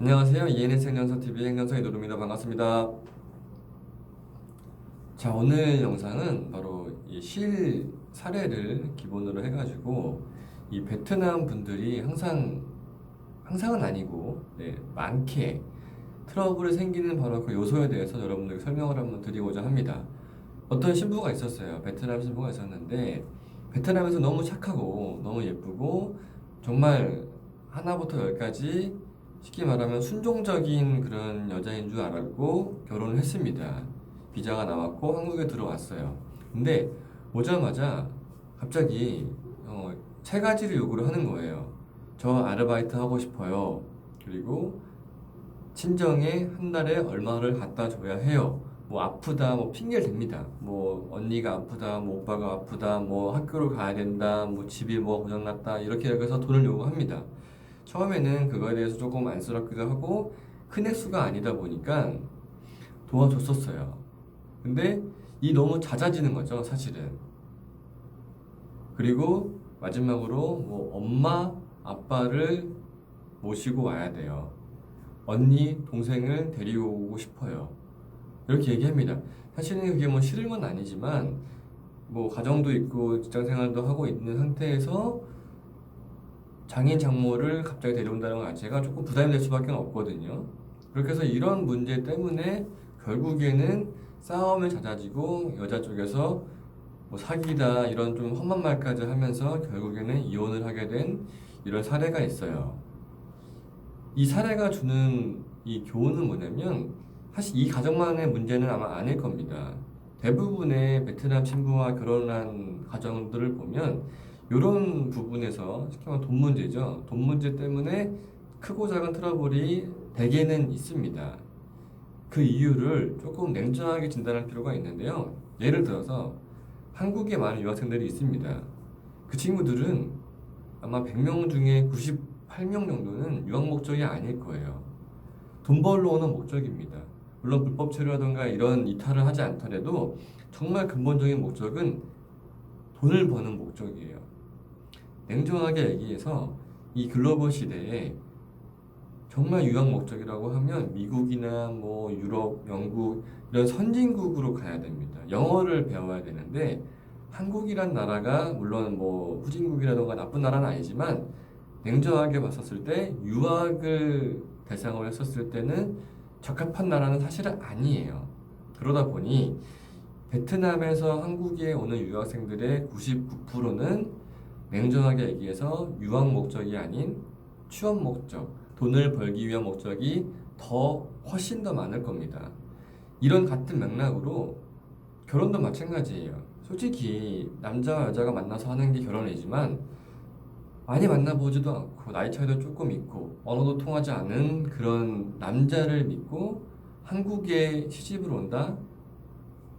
안녕하세요. ENS 행정서TV의 행정서의 노루입니다. 반갑습니다. 자, 오늘 영상은 바로 이 실 사례를 기본으로 해가지고 이 베트남 분들이 항상은 아니고 많게 트러블이 생기는 바로 그 요소에 대해서 여러분들께 설명을 한번 드리고자 합니다. 어떤 신부가 있었어요. 베트남 신부가 있었는데 베트남에서 너무 착하고 너무 예쁘고 정말 하나부터 열까지 쉽게 말하면 순종적인 그런 여자인 줄 알고 결혼을 했습니다. 비자가 나왔고 한국에 들어왔어요. 근데 오자마자 갑자기 세 가지를 요구를 하는 거예요. 저 아르바이트 하고 싶어요. 그리고 친정에 한 달에 얼마를 갖다 줘야 해요. 뭐 아프다, 뭐 핑계를 댑니다. 뭐 언니가 아프다, 뭐 오빠가 아프다, 뭐 학교를 가야 된다, 뭐 집이 뭐 고장났다 이렇게 해서 돈을 요구합니다. 처음에는 그거에 대해서 조금 안쓰럽기도 하고 큰 액수가 아니다 보니까 도와줬었어요. 근데 이 너무 잦아지는 거죠, 사실은. 그리고 마지막으로 뭐 엄마, 아빠를 모시고 와야 돼요. 언니, 동생을 데리고 오고 싶어요. 이렇게 얘기합니다. 사실은 그게 뭐 싫은 건 아니지만 뭐 가정도 있고 직장 생활도 하고 있는 상태에서 장인 장모를 갑자기 데려온다는 것 자체가 조금 부담이 될 수밖에 없거든요. 그렇게 해서 이런 문제 때문에 결국에는 싸움이 잦아지고 여자 쪽에서 뭐 사기다 이런 좀 험한 말까지 하면서 결국에는 이혼을 하게 된 이런 사례가 있어요. 이 사례가 주는 이 교훈은 뭐냐면 사실 이 가정만의 문제는 아마 아닐 겁니다. 대부분의 베트남 신부와 결혼한 가정들을 보면 이런 부분에서 쉽게 말하면 돈 문제죠. 돈 문제 때문에 크고 작은 트러블이 대개는 있습니다. 그 이유를 조금 냉정하게 진단할 필요가 있는데요. 예를 들어서 한국에 많은 유학생들이 있습니다. 그 친구들은 아마 100명 중에 98명 정도는 유학 목적이 아닐 거예요. 돈 벌러 오는 목적입니다. 물론 불법 체류라든가 이런 이탈을 하지 않더라도 정말 근본적인 목적은 돈을 버는 목적이에요. 냉정하게 얘기해서 이 글로벌 시대에 정말 유학 목적이라고 하면 미국이나 뭐 유럽, 영국 이런 선진국으로 가야 됩니다. 영어를 배워야 되는데 한국이란 나라가 물론 뭐 후진국이라던가 나쁜 나라는 아니지만 냉정하게 봤었을 때 유학을 대상으로 했었을 때는 적합한 나라는 사실은 아니에요. 그러다 보니 베트남에서 한국에 오는 유학생들의 99%는 냉정하게 얘기해서 유학 목적이 아닌 취업 목적, 돈을 벌기 위한 목적이 훨씬 더 많을 겁니다. 이런 같은 맥락으로 결혼도 마찬가지예요. 솔직히 남자와 여자가 만나서 하는 게 결혼이지만 많이 만나보지도 않고 나이 차이도 조금 있고 언어도 통하지 않은 그런 남자를 믿고 한국에 시집을 온다?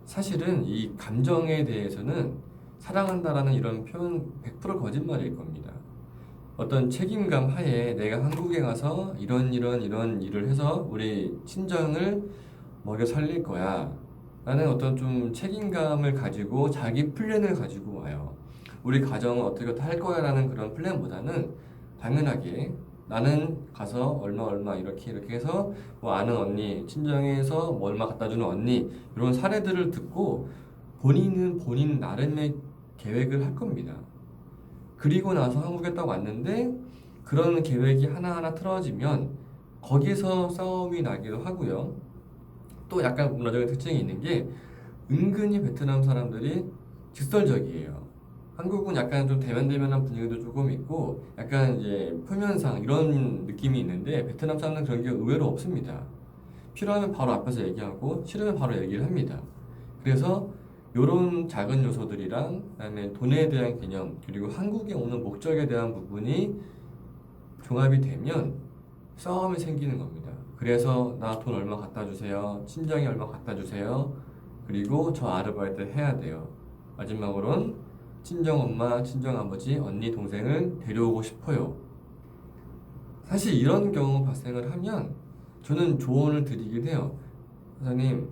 사실은 이 감정에 대해서는 사랑한다라는 이런 표현 100% 거짓말일 겁니다. 어떤 책임감 하에 내가 한국에 가서 이런 일을 해서 우리 친정을 먹여 살릴 거야 라는 어떤 좀 책임감을 가지고 자기 플랜을 가지고 와요. 우리 가정은 어떻게 할 거야 라는 그런 플랜보다는 당연하게 나는 가서 얼마 이렇게 해서 뭐 아는 언니 친정에서 뭐 얼마 갖다 주는 언니 이런 사례들을 듣고 본인은 본인 나름의 계획을 할 겁니다. 그리고 나서 한국에 딱 왔는데 그런 계획이 하나하나 틀어지면 거기서 싸움이 나기도 하고요. 또 약간 문화적인 특징이 있는 게 은근히 베트남 사람들이 직설적이에요. 한국은 약간 좀 대면대면한 분위기도 조금 있고 약간 이제 표면상 이런 느낌이 있는데 베트남 사람들은 그런 게 의외로 없습니다. 필요하면 바로 앞에서 얘기하고 싫으면 바로 얘기를 합니다. 그래서 이런 작은 요소들이랑 그다음에 돈에 대한 개념 그리고 한국에 오는 목적에 대한 부분이 종합이 되면 싸움이 생기는 겁니다. 그래서 나 돈 얼마 갖다 주세요. 친정에 얼마 갖다 주세요. 그리고 저 아르바이트 해야 돼요. 마지막으로는 친정 엄마, 친정 아버지, 언니, 동생을 데려오고 싶어요. 사실 이런 경우 발생을 하면 저는 조언을 드리긴 해요. 사장님,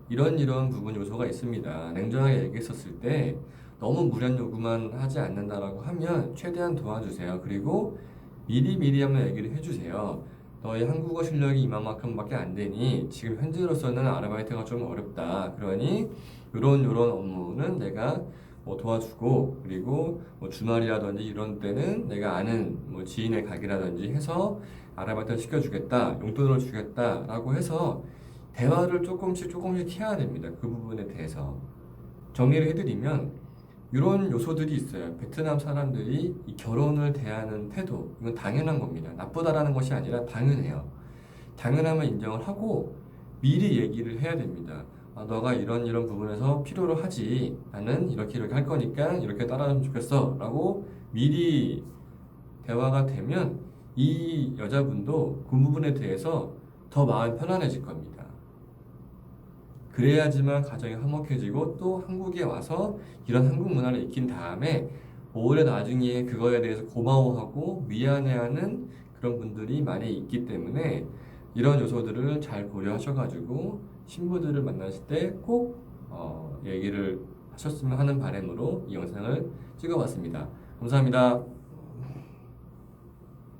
이런 부분 요소가 있습니다. 냉정하게 얘기했었을 때 너무 무리한 요구만 하지 않는다라고 하면 최대한 도와주세요. 그리고 미리 한번 얘기를 해주세요. 너의 한국어 실력이 이만큼밖에 안 되니 지금 현재로서는 아르바이트가 좀 어렵다. 그러니 요런 업무는 내가 뭐 도와주고, 그리고 뭐 주말이라든지 이런 때는 내가 아는 뭐 지인의 가게라든지 해서 아르바이트를 시켜주겠다, 용돈을 주겠다라고 해서 대화를 조금씩 해야 됩니다. 그 부분에 대해서 정리를 해드리면 이런 요소들이 있어요. 베트남 사람들이 이 결혼을 대하는 태도, 이건 당연한 겁니다. 나쁘다라는 것이 아니라 당연해요. 당연함을 인정을 하고 미리 얘기를 해야 됩니다. 너가 이런 부분에서 필요로 하지. 나는 이렇게 할 거니까 이렇게 따라하면 좋겠어. 라고 미리 대화가 되면 이 여자분도 그 부분에 대해서 더 마음이 편안해질 겁니다. 그래야지만 가정이 화목해지고 또 한국에 와서 이런 한국 문화를 익힌 다음에 오히려 나중에 그거에 대해서 고마워하고 미안해하는 그런 분들이 많이 있기 때문에 이런 요소들을 잘 고려하셔가지고 신부들을 만나실 때 꼭 얘기를 하셨으면 하는 바람으로 이 영상을 찍어봤습니다. 감사합니다.